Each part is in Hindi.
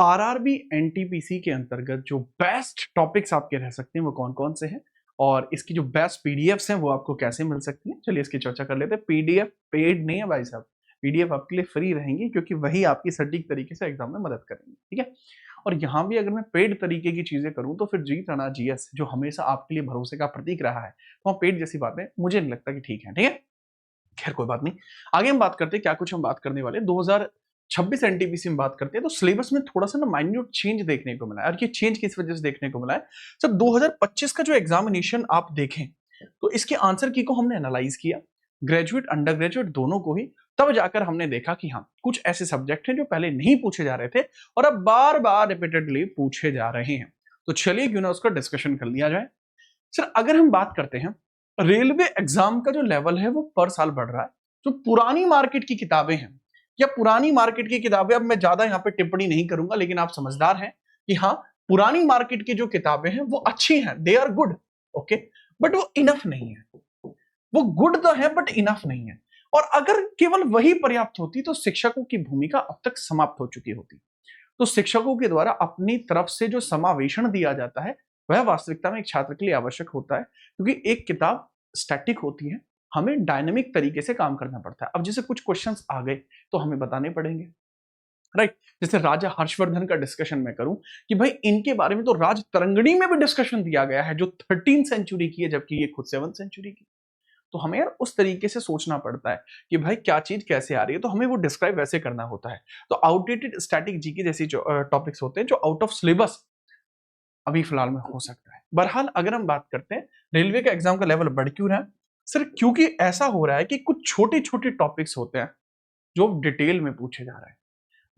आरआरबी एनटीपीसी के अंतर्गत जो बेस्ट टॉपिक्स आपके रह सकते हैं वो कौन कौन से हैं और इसकी जो बेस्ट पीडीएफ्स हैं वो आपको कैसे मिल सकती हैं, चलिए इसकी चर्चा कर लेते हैं। पीडीएफ पेड नहीं है भाई साहब, पीडीएफ आपके लिए फ्री रहेंगी क्योंकि वही आपकी सटीक तरीके से एग्जाम में मदद करेंगे, ठीक है। और यहाँ भी अगर मैं पेड तरीके की चीजें करूँ तो फिर जीत राणा जीएस जो हमेशा आपके लिए भरोसे का प्रतीक रहा है, तो वहाँ पेड जैसी बातें मुझे नहीं लगता कि ठीक है, ठीक है। खैर कोई बात नहीं, आगे हम बात करते हैं क्या कुछ हम बात करने वाले 2026 एनटीपीसी में बात करते हैं। तो सिलेबस में थोड़ा सा ना माइन्यूट चेंज देखने को मिला है, और ये चेंज किस वजह से देखने को मिला है, जब 2025 का जो एग्जामिनेशन आप देखें तो इसके आंसर की को हमने एनालाइज किया, ग्रेजुएट अंडर ग्रेजुएट दोनों को ही, तब जाकर हमने देखा कि हाँ कुछ ऐसे सब्जेक्ट हैं जो पहले नहीं पूछे जा रहे थे और अब बार बार रिपीटेडली पूछे जा रहे हैं। तो चलिए क्यों ना उसका डिस्कशन कर लिया जाए। सर अगर हम बात करते हैं रेलवे एग्जाम का जो लेवल है वो पर साल बढ़ रहा है। जो पुरानी मार्केट की किताबें हैं या पुरानी मार्केट की किताबें, अब मैं ज्यादा यहाँ पे टिप्पणी नहीं करूंगा, लेकिन आप समझदार हैं कि हाँ पुरानी मार्केट की जो किताबें हैं वो अच्छी हैं, they are good, okay, but वो इनफ नहीं है। वो गुड तो है बट इनफ नहीं है। और अगर केवल वही पर्याप्त होती तो शिक्षकों की भूमिका अब तक समाप्त हो चुकी होती। तो शिक्षकों के द्वारा अपनी तरफ से जो समावेशन दिया जाता है वह वास्तविकता में एक छात्र के लिए आवश्यक होता है, क्योंकि एक किताब स्टैटिक होती है, हमें डायनेमिक तरीके से काम करना पड़ता है। अब जैसे कुछ क्वेश्चंस आ गए तो हमें बताने पड़ेंगे, राइट। जैसे राजा हर्षवर्धन का डिस्कशन मैं करूं कि भाई इनके बारे में तो राज तरंगिणी में भी डिस्कशन दिया गया है जो 13 सेंचुरी की है, जबकि ये खुद 7 सेंचुरी की। तो हमें यार उस तरीके से सोचना पड़ता है कि भाई क्या चीज कैसे आ रही है, तो हमें वो डिस्क्राइब वैसे करना होता है। तो आउटडेटेड स्टैटिक जीके जैसी जो टॉपिक्स होते हैं जो आउट ऑफ सिलेबस अभी फिलहाल में हो सकता है। बहरहाल अगर हम बात करते हैं रेलवे का एग्जाम का लेवल बढ़ क्यों रहा है, सर क्योंकि ऐसा हो रहा है कि कुछ छोटे छोटे टॉपिक्स होते हैं जो डिटेल में पूछे जा रहे हैं।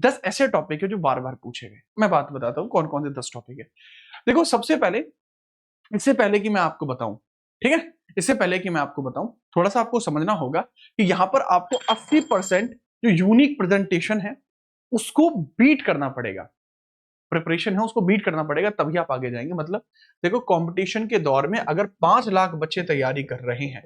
10 ऐसे टॉपिक है जो बार बार पूछे गए। मैं बात बताता हूं कौन कौन से 10 टॉपिक है। देखो सबसे पहले, इससे पहले कि मैं आपको बताऊं, ठीक है, इससे पहले कि मैं आपको बताऊं थोड़ा सा आपको समझना होगा कि यहां पर आपको 80% जो यूनिक प्रेजेंटेशन है उसको बीट करना पड़ेगा। प्रिपरेशन है उसको बीट करना पड़ेगा तभी आप आगे जाएंगे। मतलब देखो कंपटीशन के दौर में अगर 5 लाख बच्चे तैयारी कर रहे हैं,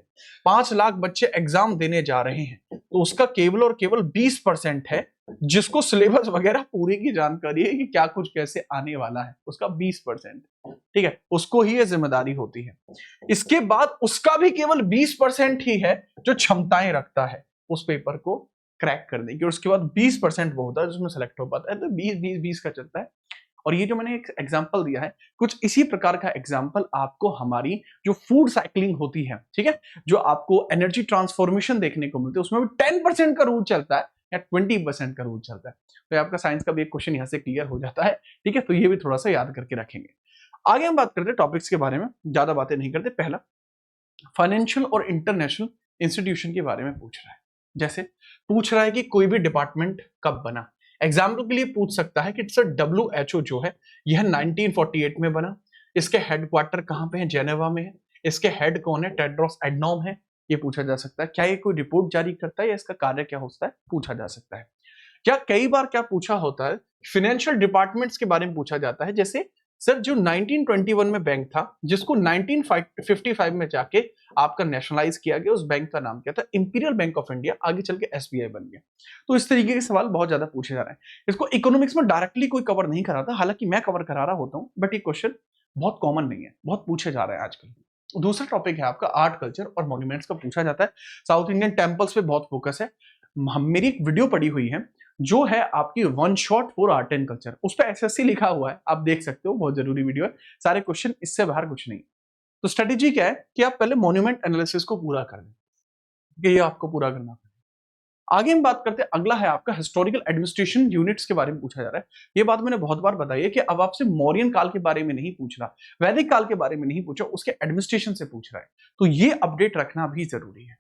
5 लाख बच्चे एग्जाम देने जा रहे हैं, तो उसका केवल और केवल 20% है जिसको सिलेबस वगैरह पूरी की जानकारी है कि क्या कुछ कैसे आने वाला है, उसका 20%, ठीक है, उसको ही ये जिम्मेदारी होती है। इसके बाद उसका भी केवल 20% ही है जो क्षमताएं रखता है उस पेपर को क्रैक करने की, और उसके बाद 20% वो होता है जिसमें सेलेक्ट हो पाता है। तो 20-20-20 का चलता है। और ये जो मैंने एक एग्जांपल दिया है, कुछ इसी प्रकार का एग्जांपल आपको हमारी जो फूड साइकिलिंग होती है, ठीक है, जो आपको एनर्जी ट्रांसफॉर्मेशन देखने को मिलती है, उसमें भी 10% का रूल चलता है या 20% का रूल चलता है। तो आपका साइंस का भी एक क्वेश्चन यहाँ से क्लियर हो जाता है, ठीक है। तो ये भी थोड़ा सा याद करके रखेंगे। आगे हम बात करते हैं टॉपिक्स के बारे में, ज्यादा बातें नहीं करते। पहला, फाइनेंशियल और इंटरनेशनल इंस्टीट्यूशन के बारे में पूछ रहा है। जैसे पूछ रहा है कि कोई भी डिपार्टमेंट कब बना। एग्जाम्पल के लिए पूछ सकता है कि सर WHO जो है यह 1948 में बना, इसके हेडक्वार्टर कहां पे है, जेनेवा में है, इसके हेड कौन है, टेड्रोस एडनॉम है, ये पूछा जा सकता है। क्या ये कोई रिपोर्ट जारी करता है या इसका कार्य क्या होता है, पूछा जा सकता है। क्या कई बार क्या पूछा होता है, फाइनेंशियल डिपार्टमेंट्स के बारे में पूछा जाता है। जैसे सर जो 1921 में बैंक था जिसको 1955 में जाके आपका नेशनलाइज किया गया, उस बैंक का नाम क्या था, इंपीरियल बैंक ऑफ इंडिया, आगे चल के SBI बन गया। तो इस तरीके के सवाल बहुत ज्यादा पूछे जा रहे हैं। इसको इकोनॉमिक्स में डायरेक्टली कोई कवर नहीं कराता, हालांकि मैं कवर करा रहा होता हूं, बट ये क्वेश्चन बहुत कॉमन नहीं है, बहुत पूछे जा रहे हैं आजकल। दूसरा टॉपिक है आपका आर्ट कल्चर और मॉन्यूमेंट्स का पूछा जाता है। साउथ इंडियन टेम्पल्स पे बहुत फोकस है। मेरी एक वीडियो पड़ी हुई है जो है आपकी one shot for art and culture, उस पर SSC लिखा हुआ है, आप देख सकते हो, बहुत जरूरी वीडियो है। सारे क्वेश्चन इससे बाहर कुछ नहीं। तो स्ट्रेटेजी क्या है कि आप पहले मॉन्यूमेंट एनालिसिस को पूरा कर दें, कि ये आपको पूरा करना पड़ेगा। आगे हम बात करते हैं, अगला है आपका हिस्टोरिकल एडमिनिस्ट्रेशन यूनिट्स के बारे में पूछा जा रहा है। ये बात मैंने बहुत बार बताई है कि अब आपसे मौर्यन काल के बारे में नहीं पूछ रहा, वैदिक काल के बारे में नहीं पूछा, उसके एडमिनिस्ट्रेशन से पूछ रहा है। तो ये अपडेट रखना भी जरूरी है।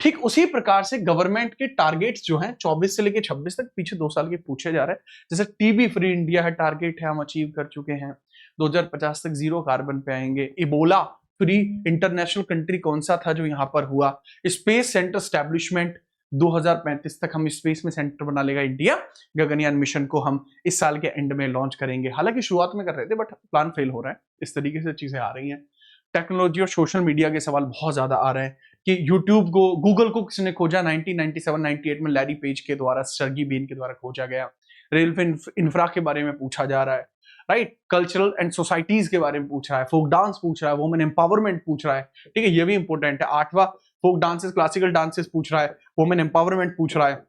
ठीक उसी प्रकार से गवर्नमेंट के टारगेट्स जो हैं 24 से लेकर 26 तक, पीछे 2 साल के पूछे जा रहे हैं। जैसे TB फ्री इंडिया है, टारगेट है, हम अचीव कर चुके हैं। 2050 तक 0 कार्बन पे आएंगे। इबोला फ्री इंटरनेशनल कंट्री कौन सा था जो यहां पर हुआ। स्पेस सेंटर स्टैब्लिशमेंट, 2035 तक हम स्पेस में सेंटर बना लेगा इंडिया। गगनयान मिशन को हम इस साल के एंड में लॉन्च करेंगे, हालांकि शुरुआत में कर रहे थे बट प्लान फेल हो रहा है। इस तरीके से चीजें आ रही हैं। टेक्नोलॉजी और सोशल मीडिया के सवाल बहुत ज्यादा आ रहे हैं कि यूट्यूब को, गूगल को किसने खोजा, 1997-98 में लैरी पेज के द्वारा, सर्गी बीन के द्वारा खोजा गया। रेलवे इंफ्रा के बारे में पूछा जा रहा है, राइट, कल्चरल एंड सोसाइटीज के बारे में पूछ रहा है, फोक डांस पूछ रहा है, वुमेन एम्पावरमेंट पूछ रहा है, ठीक है, ये भी इंपॉर्टेंट है। 8वां फोक डांसेस क्लासिकल डांसेस पूछ रहा है, वुमेन एम्पावरमेंट पूछ रहा है,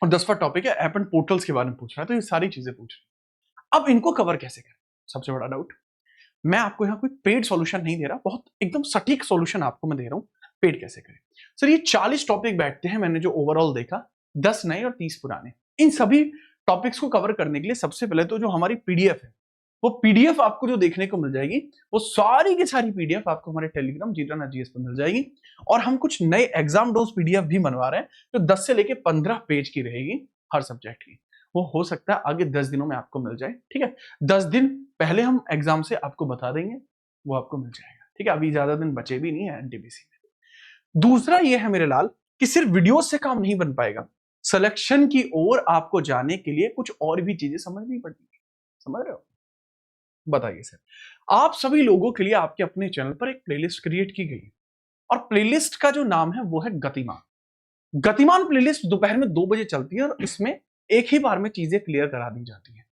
और 10वां टॉपिक है ऐप एंड पोर्टल्स के बारे में पूछ रहा है। तो ये सारी चीजें पूछ रही है। अब इनको कवर कैसे करें, सबसे बड़ा डाउट। मैं आपको यहाँ कोई पेड सॉल्यूशन नहीं दे रहा, बहुत एकदम सटीक सॉल्यूशन आपको मैं दे रहा हूँ पेड कैसे करें। सर ये 40 टॉपिक बैठते हैं, मैंने जो ओवरऑल देखा 10 नए और 30 पुराने। इन सभी टॉपिक्स को कवर करने के लिए सबसे पहले तो जो हमारी पीडीएफ है, वो पीडीएफ आपको जो देखने को मिल जाएगी, वो सारी की सारी पीडीएफ आपको हमारे टेलीग्राम GTANA-GS पर मिल जाएगी। और हम कुछ नए एग्जाम डोज पीडीएफ भी बनवा रहे हैं, जो 10 से लेके 15 पेज की रहेगी हर सब्जेक्ट की। वो हो सकता है आगे 10 दिनों में आपको मिल जाए, ठीक है। 10 दिन पहले हम एग्जाम से आपको बता देंगे, वो आपको मिल जाएगा, ठीक है। अभी ज्यादा दिन बचे भी नहीं है एनटीपीसी में। दूसरा ये है मेरे लाल कि सिर्फ वीडियो से काम नहीं बन पाएगा, सिलेक्शन की ओर आपको जाने के लिए कुछ और भी चीजें समझनी पड़ेगी। समझ रहे हो? बताइए सर। आप सभी लोगों के लिए आपके अपने चैनल पर एक प्लेलिस्ट क्रिएट की गई, और प्लेलिस्ट का जो नाम है वो है गतिमान। गतिमान प्लेलिस्ट दोपहर में 2 बजे चलती है, और इसमें एक ही बार में चीजें क्लियर करा दी जाती हैं।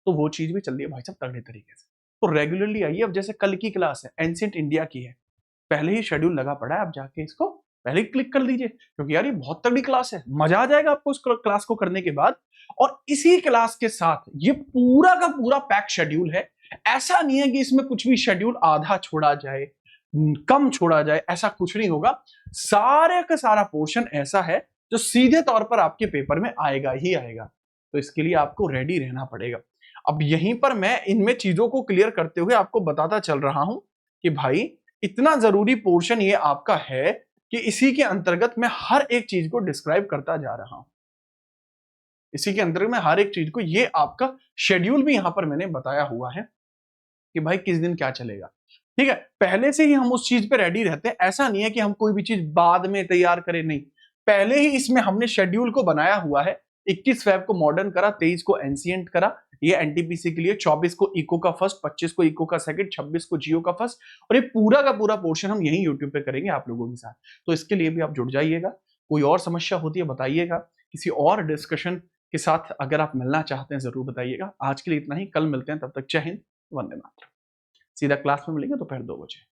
तो वो चीज भी चल रही है भाई साहब तगड़े तरीके से। तो रेगुलरली आइए। अब जैसे कल की क्लास है, एंशिएंट इंडिया की है, पहले ही शेड्यूल लगा पड़ा है, आप जाके इसको पहले ही क्लिक कर लीजिए, क्योंकि यार ये बहुत तगड़ी क्लास है, मजा आ जाएगा आपको इस क्लास को करने के बाद। और इसी क्लास के साथ ये पूरा का पूरा पैक शेड्यूल है। ऐसा नहीं है कि इसमें कुछ भी शेड्यूल आधा छोड़ा जाए, कम छोड़ा जाए, ऐसा कुछ नहीं होगा। सारे का सारा पोर्शन ऐसा है जो सीधे तौर पर आपके पेपर में आएगा ही आएगा। तो इसके लिए आपको रेडी रहना पड़ेगा। अब यहीं पर मैं इनमें चीजों को क्लियर करते हुए आपको बताता चल रहा हूं कि भाई इतना जरूरी पोर्शन ये आपका है कि इसी के अंतर्गत मैं हर एक चीज को डिस्क्राइब करता जा रहा हूं। इसी के अंतर्गत मैं हर एक चीज को, ये आपका शेड्यूल भी यहां पर मैंने बताया हुआ है कि भाई किस दिन क्या चलेगा, ठीक है। पहले से ही हम उस चीज पे रेडी रहते हैं। ऐसा नहीं है कि हम कोई भी चीज बाद में तैयार करें, नहीं, पहले ही इसमें हमने शेड्यूल को बनाया हुआ है। 21 फेब को मॉडर्न करा, 23 को एंशिएंट करा, ये एनटीपीसी के लिए, 24 को इको का फर्स्ट, 25 को इको का सेकंड, 26 को जियो का फर्स्ट, और ये पूरा का पूरा पोर्शन हम यही यूट्यूब पे करेंगे आप लोगों के साथ। तो इसके लिए भी आप जुड़ जाइएगा। कोई और समस्या होती है बताइएगा, किसी और डिस्कशन के साथ अगर आप मिलना चाहते हैं जरूर बताइएगा। आज के लिए इतना ही, कल मिलते हैं, तब तक जय हिंद, वंदे मातरम। सीधा क्लास में मिलेंगे दोपहर 2 बजे।